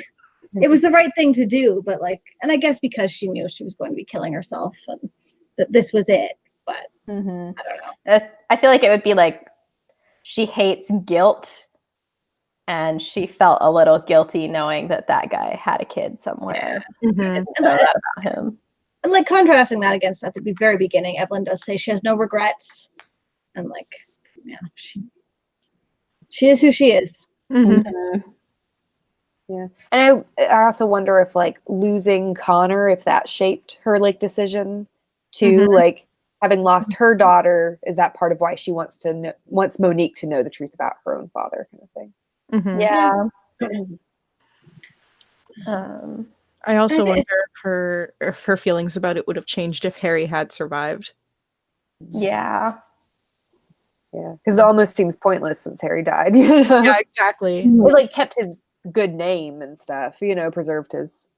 it was the right thing to do, but, like, and I guess because she knew she was going to be killing herself and that this was it. But I don't know. I feel like it would be like she hates guilt, and she felt a little guilty knowing that guy had a kid somewhere. And that about him. And, like, contrasting that against at the very beginning, Evelyn does say she has no regrets, and, like, yeah, she is who she is. Yeah, and I also wonder if, like, losing Connor, if that shaped her, like, decision to like, having lost her daughter, is that part of why she wants Monique to know the truth about her own father, kind of thing. Yeah. I also wonder if her feelings about it would have changed if Harry had survived. Yeah, because it almost seems pointless since Harry died. You know? Yeah, exactly. It, like, kept his good name and stuff, you know, preserved his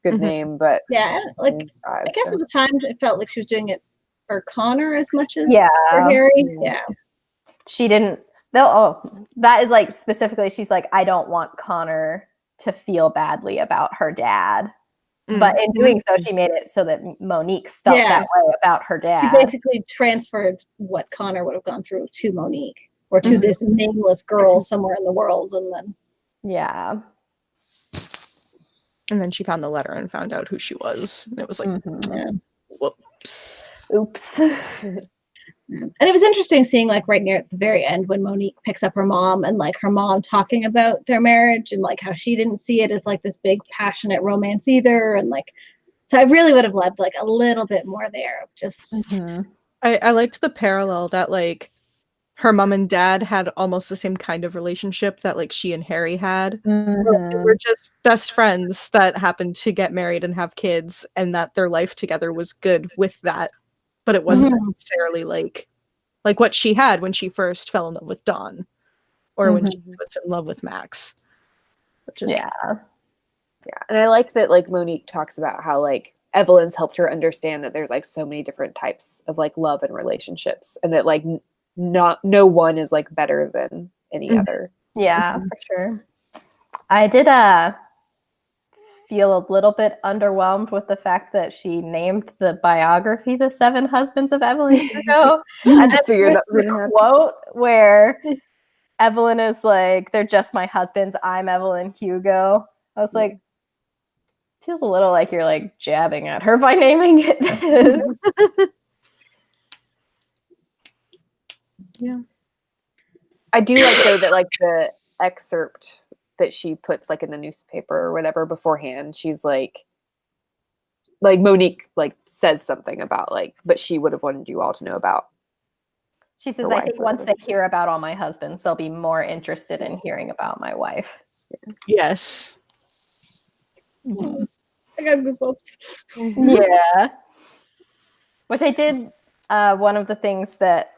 good name, but yeah, like, I guess at the time it felt like she was doing it for Connor as much as for Harry. Yeah, she didn't. That is, like, specifically, she's like, I don't want Connor to feel badly about her dad. But in doing so, she made it so that Monique felt that way about her dad. She basically transferred what Connor would have gone through to Monique, or to this nameless girl somewhere in the world, and then and then she found the letter and found out who she was, and it was like, whoops, oops. And it was interesting seeing, like, right near at the very end when Monique picks up her mom, and, like, her mom talking about their marriage and, like, how she didn't see it as, like, this big passionate romance either, and, like, so I really would have loved, like, a little bit more there. Just I liked the parallel that, like, her mom and dad had almost the same kind of relationship that, like, she and Harry had. They were just best friends that happened to get married and have kids, and that their life together was good with that. But it wasn't necessarily like what she had when she first fell in love with Dawn, or when she was in love with Max. Yeah, and I like that, like, Monique talks about how, like, Evelyn's helped her understand that there's, like, so many different types of, like, love and relationships, and that, like, no one is, like, better than any other. Yeah, for sure. I did feel a little bit underwhelmed with the fact that she named the biography "The Seven Husbands of Evelyn Hugo." And I figured that was a quote where Evelyn is like, "They're just my husbands. I'm Evelyn Hugo." I was like, feels a little like you're, like, jabbing at her by naming it this. Yeah. I do like, though, that, like, the excerpt that she puts, like, in the newspaper or whatever beforehand, she's like Monique, like, says something about, like, but she would have wanted you all to know about. She says, I think once they hear about all my husbands, they'll be more interested in hearing about my wife. Yes. I got goosebumps. Yeah. Which I did, one of the things that,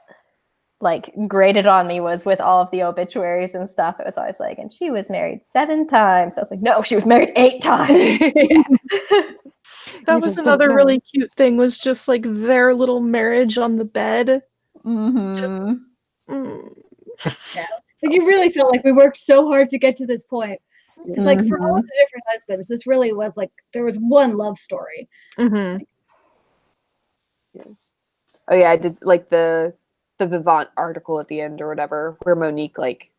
like, grated on me was with all of the obituaries and stuff. It was always like, and she was married 7 times. I was like, no, she was married 8 times. That was another really cute thing, was just, like, their little marriage on the bed. Yeah. Like, you really felt like we worked so hard to get to this point. It's like, for all the different husbands, this really was like, there was one love story. Oh yeah, I did like the Vivant article at the end or whatever, where Monique, like,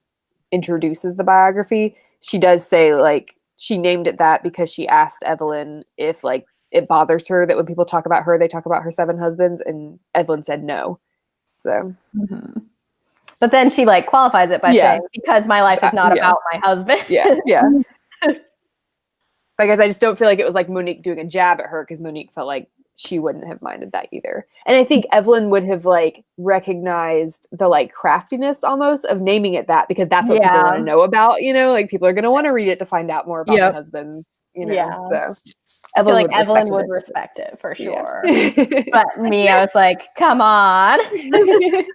introduces the biography. She does say, like, she named it that because she asked Evelyn if, like, it bothers her that when people talk about her, they talk about her 7 husbands, and Evelyn said no. So But then she like qualifies it by saying, because my life is not about my husband. Yeah. I guess I just don't feel like it was like Monique doing a jab at her, because Monique felt like she wouldn't have minded that either. And I think Evelyn would have like recognized the like craftiness almost of naming it that, because that's what people want to know about, you know, like people are going to want to read it to find out more about my husband, you know. So I feel like Evelyn would respect it for sure. But me, I was like, come on. I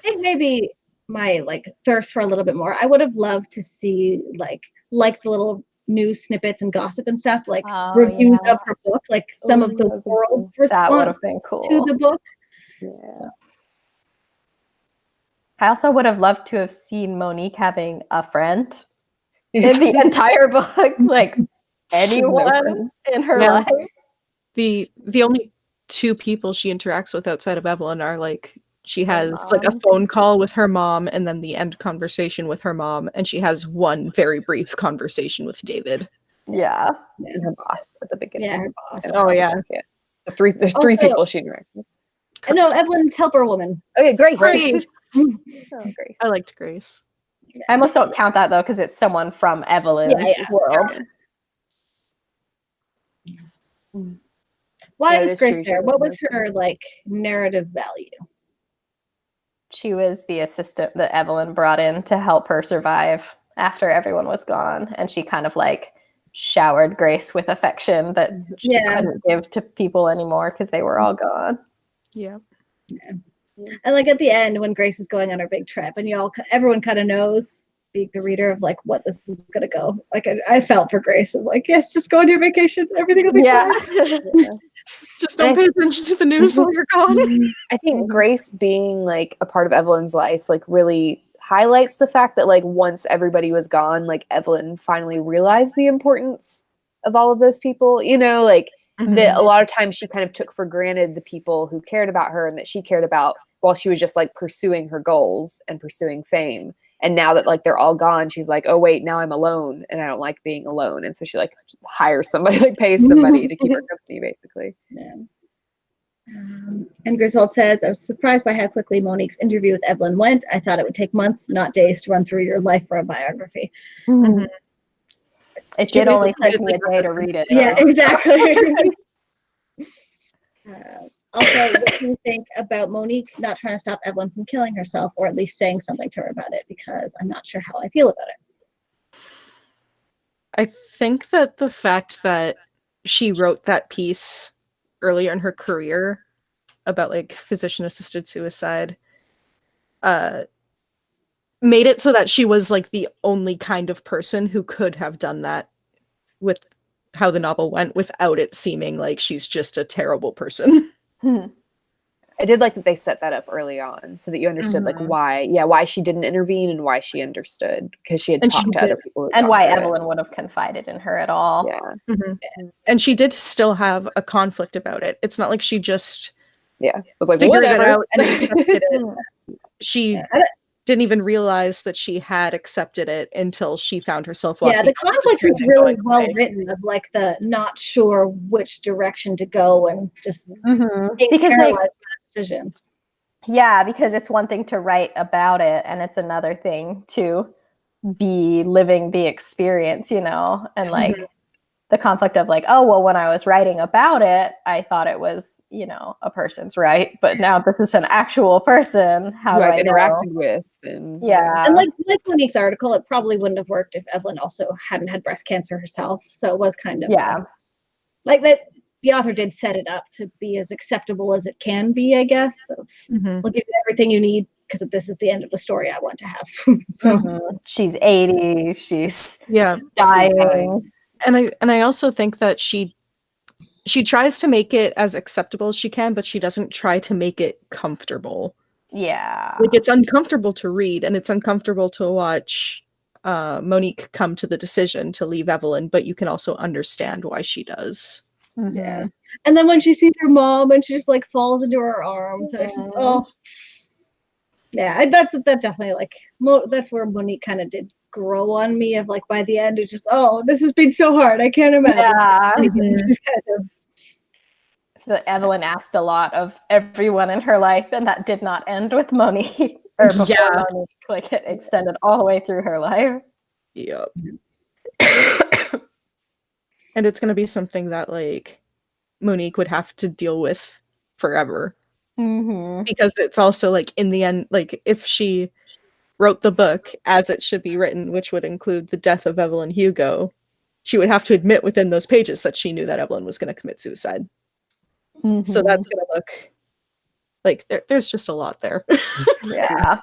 think maybe my like thirst for a little bit more. I would have loved to see like the little news snippets and gossip and stuff, like reviews of her book, like some of the world's response that would have been cool to the book. So. I also would have loved to have seen Monique having a friend in the entire book, like anyone in her life. The only two people she interacts with outside of Evelyn are like, she has like a phone call with her mom and then the end conversation with her mom, and she has one very brief conversation with David. Yeah. And her boss at the beginning. Yeah, her boss. Oh yeah. There's three people she interacts with. No, Evelyn's helper woman. Okay, Grace. Grace. Grace. I liked Grace. I almost don't count that though, because it's someone from Evelyn's world. Why was Grace there? What was her like narrative value? She was the assistant that Evelyn brought in to help her survive after everyone was gone, and she kind of like showered Grace with affection that she couldn't give to people anymore because they were all gone. Yeah. And like at the end when Grace is going on her big trip, and everyone kind of knows, being the reader, of like what this is gonna go. Like I felt for Grace of like, yes, just go on your vacation, everything will be fine. Just don't pay attention to the news while you're gone. I think Grace being like a part of Evelyn's life like really highlights the fact that like once everybody was gone, like Evelyn finally realized the importance of all of those people, you know, like that a lot of times she kind of took for granted the people who cared about her and that she cared about while she was just like pursuing her goals and pursuing fame. And now that like they're all gone, she's like, oh wait, now I'm alone and I don't like being alone. And so she like hires somebody, like pays somebody to keep her company, basically. Yeah. And Griswold says, I was surprised by how quickly Monique's interview with Evelyn went. I thought it would take months, not days, to run through your life for a biography. It did only take me a day to read it. Yeah, exactly. Also, what do you think about Monique not trying to stop Evelyn from killing herself, or at least saying something to her about it? Because I'm not sure how I feel about it. I think that the fact that she wrote that piece earlier in her career about like physician-assisted suicide made it so that she was like the only kind of person who could have done that with how the novel went without it seeming like she's just a terrible person. I did like that they set that up early on so that you understood like why she didn't intervene and why she understood, because she had talked to other people. And why Evelyn would have confided in her at all. Yeah. And she did still have a conflict about it. It's not like she just was like, figured whatever. it out and accepted it. She didn't even realize that she had accepted it until she found herself walking. Yeah, the conflict was really well written, of like the not sure which direction to go and just being paralyzed by the decision. Yeah, because it's one thing to write about it and it's another thing to be living the experience, you know, and like the conflict of like, oh, well, when I was writing about it, I thought it was, you know, a person's right, but now this is an actual person. How do I interacted with? And and like Monique's article, it probably wouldn't have worked if Evelyn also hadn't had breast cancer herself. So it was kind of like that. The author did set it up to be as acceptable as it can be, I guess. So we'll give you everything you need because this is the end of the story I want to have. So she's 80, she's dying. And I also think that she tries to make it as acceptable as she can, but she doesn't try to make it comfortable. Yeah. Like it's uncomfortable to read and it's uncomfortable to watch Monique come to the decision to leave Evelyn, but you can also understand why she does. Yeah. And then when she sees her mom and she just like falls into her arms and it's just that's definitely like that's where Monique kind of did grow on me, of like by the end it's just this has been so hard, I can't imagine. She's kind of Evelyn asked a lot of everyone in her life, and that did not end with Monique. Or before Yeah. Monique, like it extended all the way through her life. Yep. And it's gonna be something that like Monique would have to deal with forever. Mm-hmm. Because it's also like in the end, like if she wrote the book as it should be written, which would include the death of Evelyn Hugo, she would have to admit within those pages that she knew that Evelyn was going to commit suicide. Mm-hmm. So that's going to look like there's just a lot there. Yeah.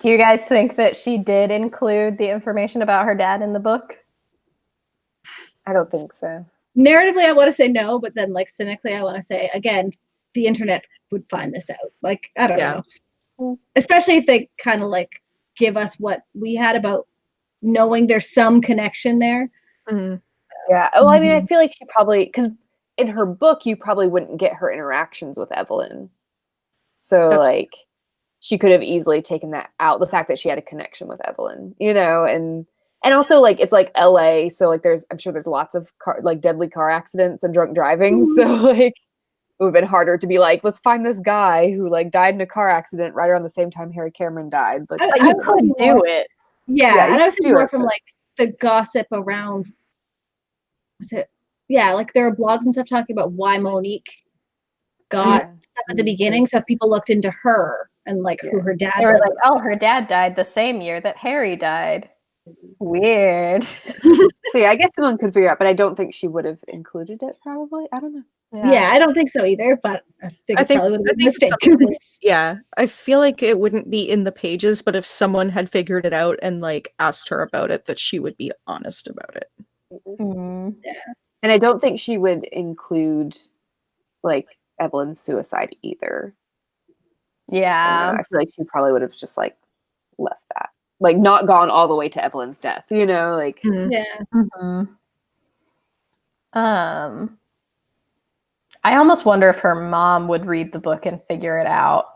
Do you guys think that she did include the information about her dad in the book? I don't think so. Narratively, I want to say no, but then like cynically, I want to say again, the internet would find this out. Like, I don't know. Especially if they kind of like give us what we had about knowing there's some connection there. Mm-hmm. Yeah. Well, I mean, I feel like she probably, because in her book, you probably wouldn't get her interactions with Evelyn. So like she could have easily taken that out, the fact that she had a connection with Evelyn, you know, and also like it's like LA, so like I'm sure there's lots of deadly car accidents and drunk driving. So like it would have been harder to be like, let's find this guy who like died in a car accident right around the same time Harry Cameron died. But you could do it. Yeah, and I was thinking more from like the gossip around. Was it? Yeah, like there are blogs and stuff talking about why Monique got stuff at the beginning. So if people looked into her and like who her dad they were was, like, oh, her dad died the same year that Harry died. Weird. So yeah, I guess someone could figure out, but I don't think she would have included it. Probably, I don't know. Yeah, I don't think so either. But I think it probably would have been a mistake. Yeah, I feel like it wouldn't be in the pages, but if someone had figured it out and like asked her about it, that she would be honest about it. Mm-hmm. Yeah, and I don't think she would include like Evelyn's suicide either. Yeah, I feel like she probably would have just like left that, like not gone all the way to Evelyn's death, you know, like yeah. Mm-hmm. I almost wonder if her mom would read the book and figure it out.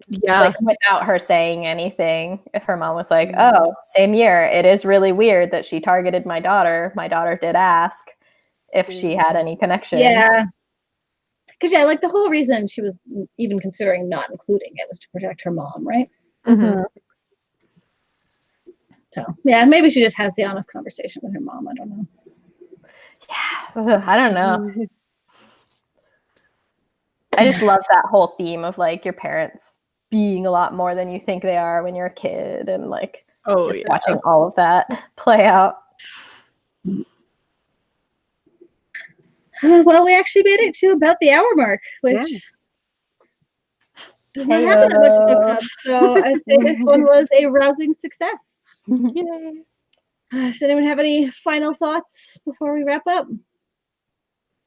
Yeah. Like without her saying anything. If her mom was like, oh, same year, it is really weird that she targeted my daughter. My daughter did ask if she had any connection. Yeah. Because yeah, like the whole reason she was even considering not including it was to protect her mom, right? Mm-hmm. So yeah, maybe she just has the honest conversation with her mom. I don't know. Yeah, I don't know. I just love that whole theme of like your parents being a lot more than you think they are when you're a kid, and like watching all of that play out. Well, we actually made it to about the hour mark, which does not happen that much in book club. So I'd say this one was a rousing success. Yay. Does anyone have any final thoughts before we wrap up?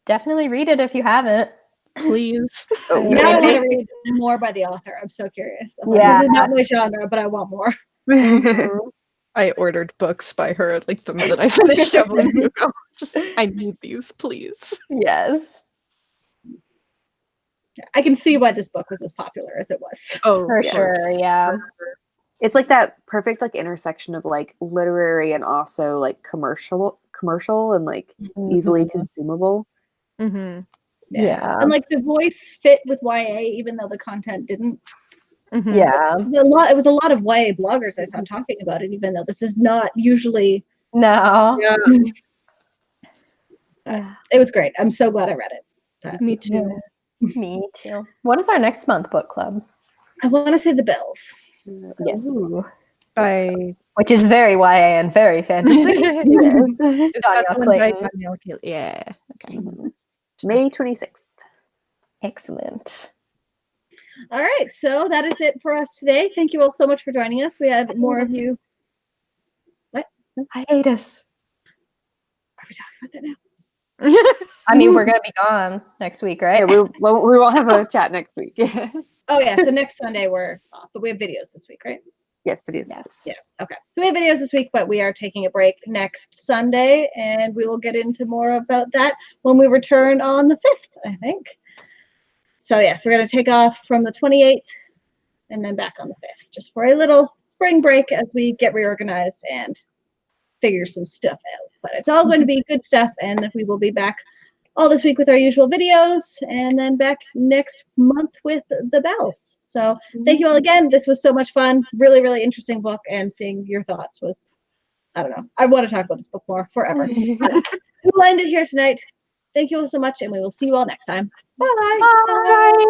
Definitely read it if you haven't. Please. Now I want to read more by the author. I'm so curious. Yeah. This is not my genre, but I want more. I ordered books by her like the minute I finished Evelyn Hugo. Just I need these, please. Yes. I can see why this book was as popular as it was. Oh, For sure, yeah. It's like that perfect like intersection of like literary and also like commercial and like easily consumable. Mm-hmm. Yeah. And like the voice fit with YA, even though the content didn't. Mm-hmm. Yeah. It was a lot of YA bloggers I saw talking about it, even though this is not usually. No. Yeah. It was great. I'm so glad I read it. Me too. Yeah. Me too. What is our next month book club? I want to say The Bells. Yes. Ooh. Which is very YA and very fantasy. Yeah. Okay. May 26th. Excellent. All right, so that is it for us today. Thank you all so much for joining us. We have more of you. What? Hiatus. Are we talking about that now? I mean, we're gonna be gone next week, right? Yeah, we won't have a chat next week. Oh yeah, so next Sunday we're off, but we have videos this week, right? Yes, videos. Yes. Yeah. Okay. So we have videos this week, but we are taking a break next Sunday, and we will get into more about that when we return on the 5th, I think. So yes, we're going to take off from the 28th and then back on the 5th, just for a little spring break as we get reorganized and figure some stuff out. But it's all going to be good stuff, and we will be back all this week with our usual videos, and then back next month with the bells. So thank you all again. This was so much fun. Really, really interesting book, and seeing your thoughts was, I don't know. I want to talk about this book more forever. We'll end it here tonight. Thank you all so much, and we will see you all next time. Bye. Bye.